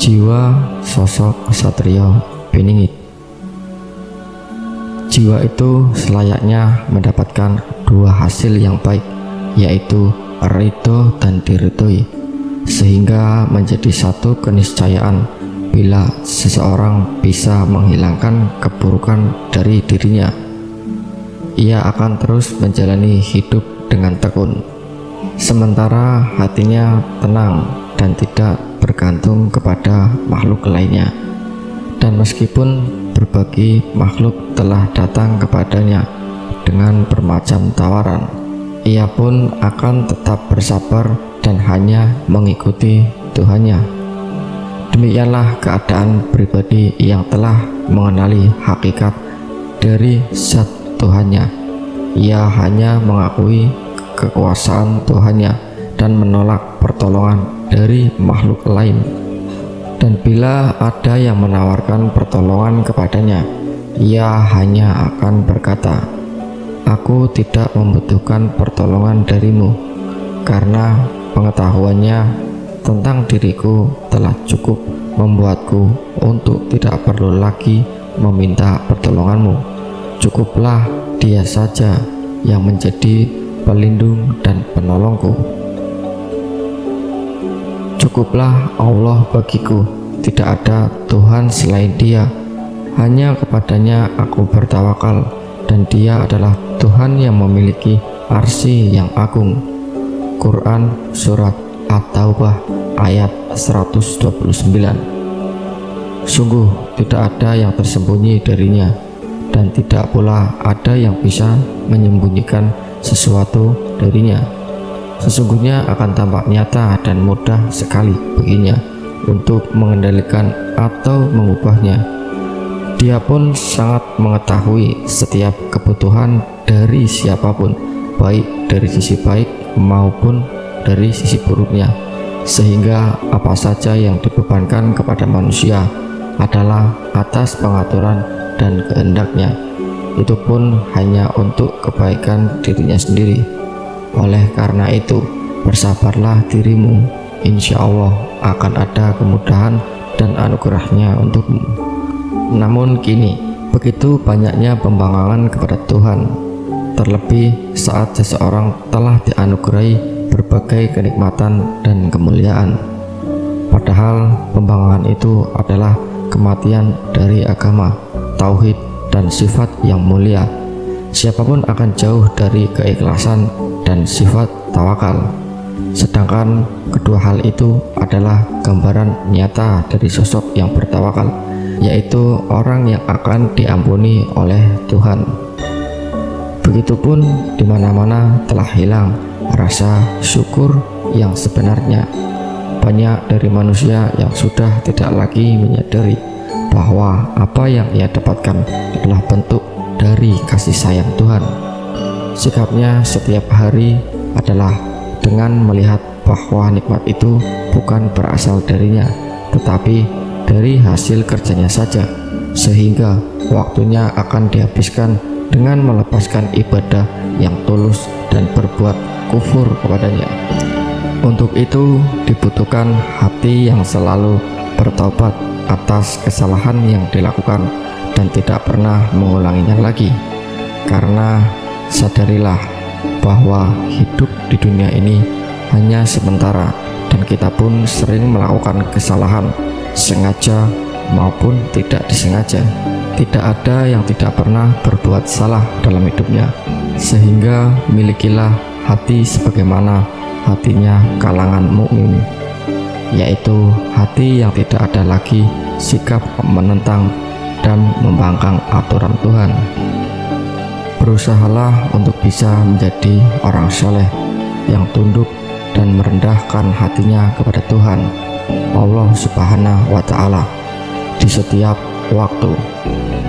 Jiwa sosok kesatria Beningit. Jiwa itu selayaknya mendapatkan dua hasil yang baik, yaitu ridho dan diridhoi, sehingga menjadi satu keniscayaan bila seseorang bisa menghilangkan keburukan dari dirinya. Ia akan terus menjalani hidup dengan tekun, sementara hatinya tenang dan tidak bergantung kepada makhluk lainnya. Dan meskipun berbagai makhluk telah datang kepadanya dengan bermacam tawaran, ia pun akan tetap bersabar dan hanya mengikuti Tuhannya. Demikianlah keadaan pribadi yang telah mengenali hakikat dari zat Tuhannya. Ia hanya mengakui kekuasaan Tuhannya dan menolak pertolongan dari makhluk lain. Dan bila ada yang menawarkan pertolongan kepadanya, ia hanya akan berkata, "Aku tidak membutuhkan pertolongan darimu, karena pengetahuannya tentang diriku telah cukup membuatku untuk tidak perlu lagi meminta pertolonganmu. Cukuplah Dia saja yang menjadi pelindung dan penolongku. Cukuplah Allah bagiku, tidak ada Tuhan selain Dia. Hanya kepadanya aku bertawakal, dan Dia adalah Tuhan yang memiliki arsy yang agung." Quran Surat At-Taubah ayat 129. Sungguh tidak ada yang tersembunyi darinya, dan tidak pula ada yang bisa menyembunyikan sesuatu darinya. Sesungguhnya akan tampak nyata dan mudah sekali baginya untuk mengendalikan atau mengubahnya. Dia pun sangat mengetahui setiap kebutuhan dari siapapun, baik dari sisi baik maupun dari sisi buruknya, sehingga apa saja yang dibebankan kepada manusia adalah atas pengaturan dan kehendaknya. Itu pun hanya untuk kebaikan dirinya sendiri. Oleh karena itu, bersabarlah dirimu, insya Allah akan ada kemudahan dan anugerahnya untukmu. Namun kini, begitu banyaknya pembangkangan kepada Tuhan, terlebih saat seseorang telah dianugerahi berbagai kenikmatan dan kemuliaan. Padahal pembangkangan itu adalah kematian dari agama, tauhid, dan sifat yang mulia. Siapapun akan jauh dari keikhlasan dan sifat tawakal. Sedangkan kedua hal itu adalah gambaran nyata dari sosok yang bertawakal, yaitu orang yang akan diampuni oleh Tuhan. Begitupun di mana-mana telah hilang rasa syukur yang sebenarnya. Banyak dari manusia yang sudah tidak lagi menyadari bahwa apa yang ia dapatkan adalah bentuk dari kasih sayang Tuhan. Sikapnya setiap hari adalah dengan melihat bahwa nikmat itu bukan berasal darinya, tetapi dari hasil kerjanya saja, sehingga waktunya akan dihabiskan dengan melepaskan ibadah yang tulus dan berbuat kufur kepadanya. Untuk itu dibutuhkan hati yang selalu bertaubat atas kesalahan yang dilakukan dan tidak pernah mengulanginya lagi. Karena sadarilah bahwa hidup di dunia ini hanya sementara, dan kita pun sering melakukan kesalahan sengaja maupun tidak disengaja. Tidak ada yang tidak pernah berbuat salah dalam hidupnya, sehingga milikilah hati sebagaimana hatinya kalangan mukmin, yaitu hati yang tidak ada lagi sikap menentang dan membangkang aturan Tuhan. Berusahalah untuk bisa menjadi orang soleh yang tunduk dan merendahkan hatinya kepada Tuhan Allah Subhanahu wa Ta'ala di setiap waktu.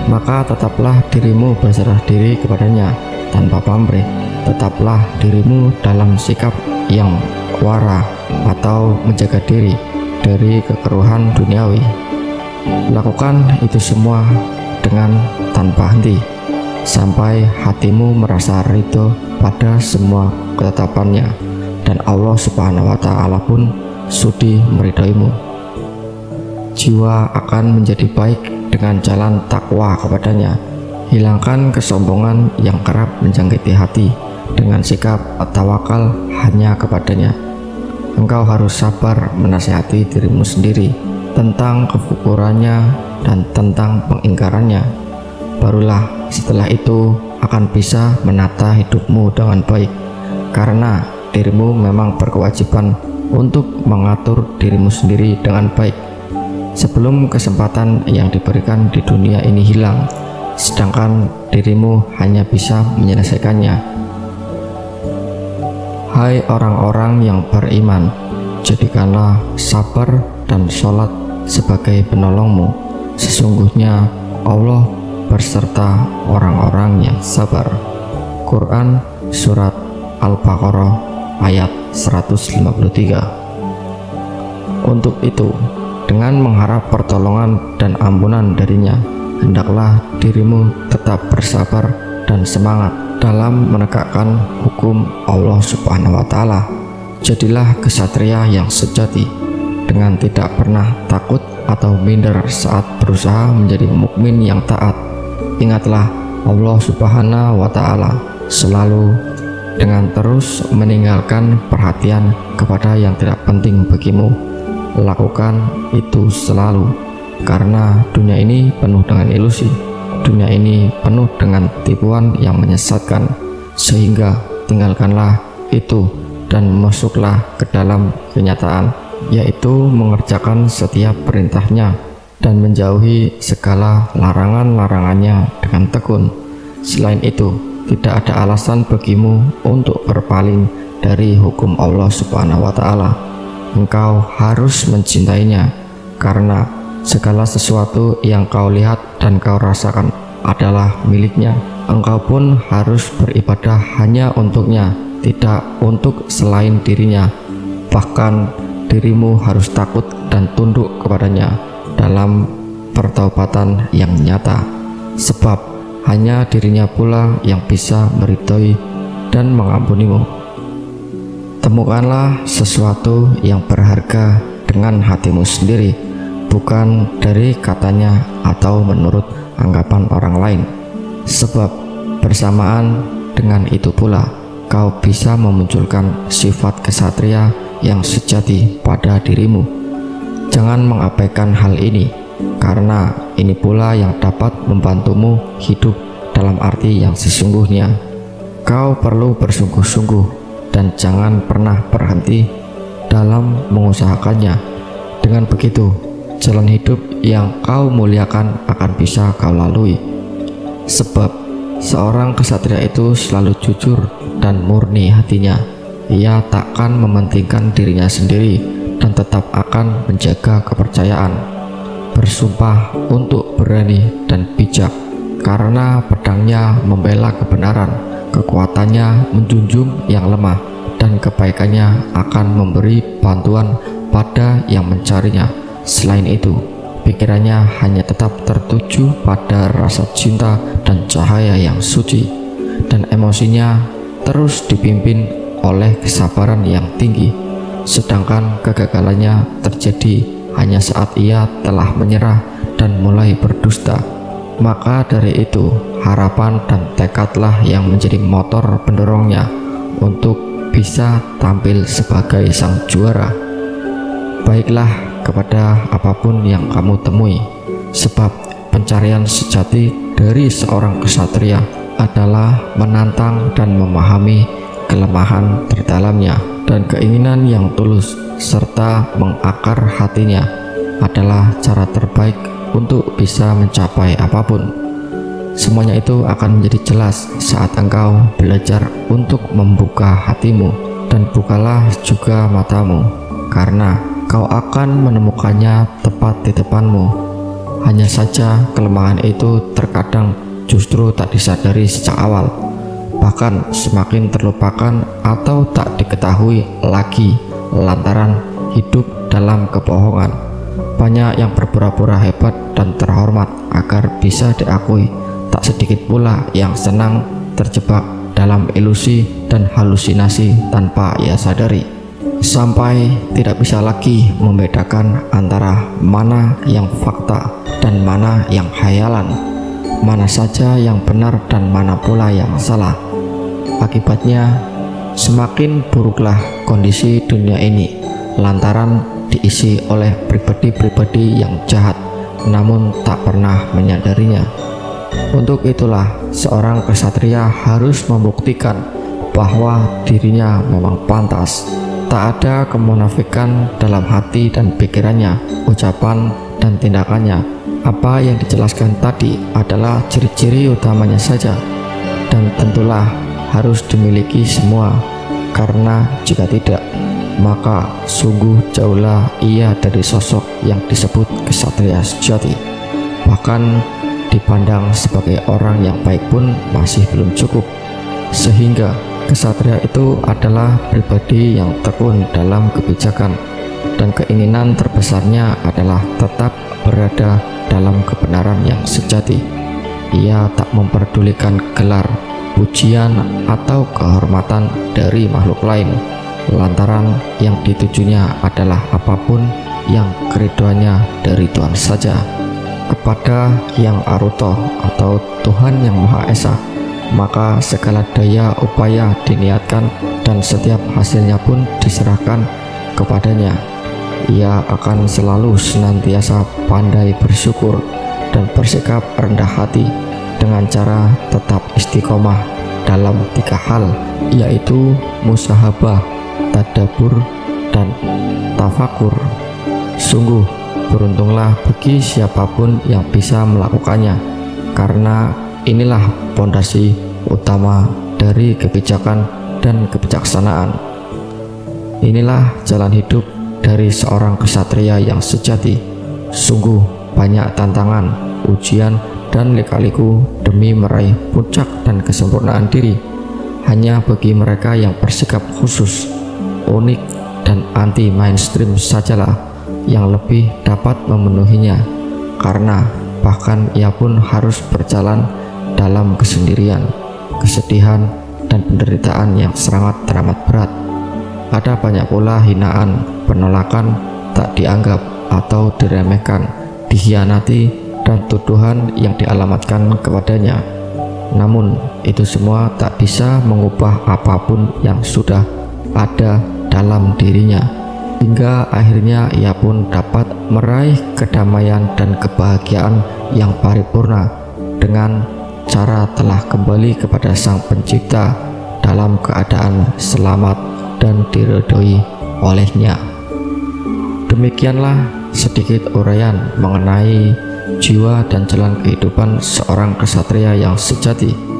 Maka tetaplah dirimu berserah diri kepadanya tanpa pamrih. Tetaplah dirimu dalam sikap yang wara atau menjaga diri dari kekeruhan duniawi. Lakukan itu semua dengan tanpa henti sampai hatimu merasa ridho pada semua ketetapannya, dan Allah Subhanahu wa Ta'ala pun sudi meridhoimu. jiwa akan menjadi baik dengan jalan takwa kepadanya. Hilangkan kesombongan yang kerap menjangkiti hati dengan sikap tawakal hanya kepadanya. Engkau harus sabar menasihati dirimu sendiri tentang kefukurannya dan tentang pengingkarannya. Barulah setelah itu akan bisa menata hidupmu dengan baik, karena dirimu memang berkewajiban untuk mengatur dirimu sendiri dengan baik sebelum kesempatan yang diberikan di dunia ini hilang, sedangkan dirimu hanya bisa menyelesaikannya. Hai orang-orang yang beriman, jadikanlah sabar dan sholat sebagai penolongmu. Sesungguhnya Allah berserta orang-orang yang sabar. Quran Surat Al-Baqarah ayat 153. Untuk itu, dengan mengharap pertolongan dan ampunan darinya, hendaklah dirimu tetap bersabar dan semangat dalam menegakkan hukum Allah Subhanahu wa Ta'ala. Jadilah kesatria yang sejati dengan tidak pernah takut atau minder saat berusaha menjadi mukmin yang taat. Ingatlah Allah Subhanahu wa Ta'ala selalu dengan terus meninggalkan perhatian kepada yang tidak penting bagimu. Lakukan itu selalu, karena dunia ini penuh dengan ilusi. Dunia ini penuh dengan tipuan yang menyesatkan, sehingga tinggalkanlah itu dan masuklah ke dalam kenyataan, yaitu mengerjakan setiap perintahnya dan menjauhi segala larangan-larangannya dengan tekun. Selain itu, tidak ada alasan bagimu untuk berpaling dari hukum Allah Subhanahu wa Ta'ala. Engkau harus mencintainya, karena segala sesuatu yang kau lihat dan kau rasakan adalah miliknya. Engkau pun harus beribadah hanya untuknya, tidak untuk selain dirinya. Bahkan dirimu harus takut dan tunduk kepadanya dalam pertaubatan yang nyata, sebab hanya dirinya pula yang bisa meridhoi dan mengampunimu. Temukanlah sesuatu yang berharga dengan hatimu sendiri, bukan dari katanya atau menurut anggapan orang lain, sebab bersamaan dengan itu pula kau bisa memunculkan sifat kesatria yang sejati pada dirimu. Jangan mengabaikan hal ini, karena ini pula yang dapat membantumu hidup dalam arti yang sesungguhnya. Kau perlu bersungguh-sungguh dan jangan pernah berhenti dalam mengusahakannya. Dengan begitu, jalan hidup yang kau muliakan akan bisa kau lalui. Sebab seorang kesatria itu selalu jujur dan murni hatinya. Ia takkan mementingkan dirinya sendiri dan tetap akan menjaga kepercayaan, bersumpah untuk berani dan bijak, karena pedangnya membela kebenaran, kekuatannya menjunjung yang lemah, dan kebaikannya akan memberi bantuan pada yang mencarinya. Selain itu, pikirannya hanya tetap tertuju pada rasa cinta dan cahaya yang suci, dan emosinya terus dipimpin oleh kesabaran yang tinggi. Sedangkan kegagalannya terjadi hanya saat ia telah menyerah dan mulai berdusta. Maka dari itu, harapan dan tekadlah yang menjadi motor pendorongnya untuk bisa tampil sebagai sang juara. Baiklah kepada apapun yang kamu temui, sebab pencarian sejati dari seorang kesatria adalah menantang dan memahami kelemahan terdalamnya, dan keinginan yang tulus serta mengakar hatinya adalah cara terbaik untuk bisa mencapai apapun. Semuanya itu akan menjadi jelas saat engkau belajar untuk membuka hatimu, dan bukalah juga matamu, karena kau akan menemukannya tepat di depanmu. Hanya saja kelemahan itu terkadang justru tak disadari sejak awal, bahkan semakin terlupakan atau tak diketahui lagi lantaran hidup dalam kebohongan. Banyak yang berpura-pura hebat dan terhormat agar bisa diakui, tak sedikit pula yang senang terjebak dalam ilusi dan halusinasi tanpa ia sadari. sampai tidak bisa lagi membedakan antara mana yang fakta dan mana yang khayalan, mana saja yang benar dan mana pula yang salah. Akibatnya, semakin buruklah kondisi dunia ini lantaran diisi oleh pribadi-pribadi yang jahat namun tak pernah menyadarinya. Untuk itulah seorang kesatria harus membuktikan bahwa dirinya memang pantas. Tak ada kemunafikan dalam hati dan pikirannya, ucapan dan tindakannya. Apa yang dijelaskan tadi adalah ciri-ciri utamanya saja, dan tentulah harus dimiliki semua, karena jika tidak, maka sungguh jauhlah ia dari sosok yang disebut kesatria sejati. Bahkan dipandang sebagai orang yang baik pun masih belum cukup, sehingga kesatria itu adalah pribadi yang tekun dalam kebijakan, dan keinginan terbesarnya adalah tetap berada dalam kebenaran yang sejati. Ia tak memperdulikan gelar, pujian, atau kehormatan dari makhluk lain, lantaran yang ditujunya adalah apapun yang keriduannya dari Tuhan saja. Kepada Yang Aruto atau Tuhan yang Maha Esa, maka segala daya upaya diniatkan dan setiap hasilnya pun diserahkan kepadanya. Ia akan selalu senantiasa pandai bersyukur dan bersikap rendah hati dengan cara tetap istiqomah dalam 3 hal, yaitu musahabah, tadabbur, dan tafakur. Sungguh beruntunglah bagi siapapun yang bisa melakukannya, karena inilah pondasi utama dari kebijakan dan kebijaksanaan. Inilah jalan hidup dari seorang kesatria yang sejati. Sungguh banyak tantangan, ujian, dan lika-liku demi meraih puncak dan kesempurnaan diri. Hanya bagi mereka yang bersikap khusus, unik, dan anti mainstream sajalah yang lebih dapat memenuhinya, karena bahkan ia pun harus berjalan dalam kesendirian, kesedihan, dan penderitaan yang sangat teramat berat. Ada banyak pula hinaan, penolakan, tak dianggap atau diremehkan, dikhianati, dan tuduhan yang dialamatkan kepadanya. Namun itu semua tak bisa mengubah apapun yang sudah ada dalam dirinya, hingga akhirnya ia pun dapat meraih kedamaian dan kebahagiaan yang paripurna dengan cara telah kembali kepada Sang Pencipta dalam keadaan selamat dan diridhoi olehnya. Demikianlah sedikit uraian mengenai jiwa dan jalan kehidupan seorang kesatria yang sejati.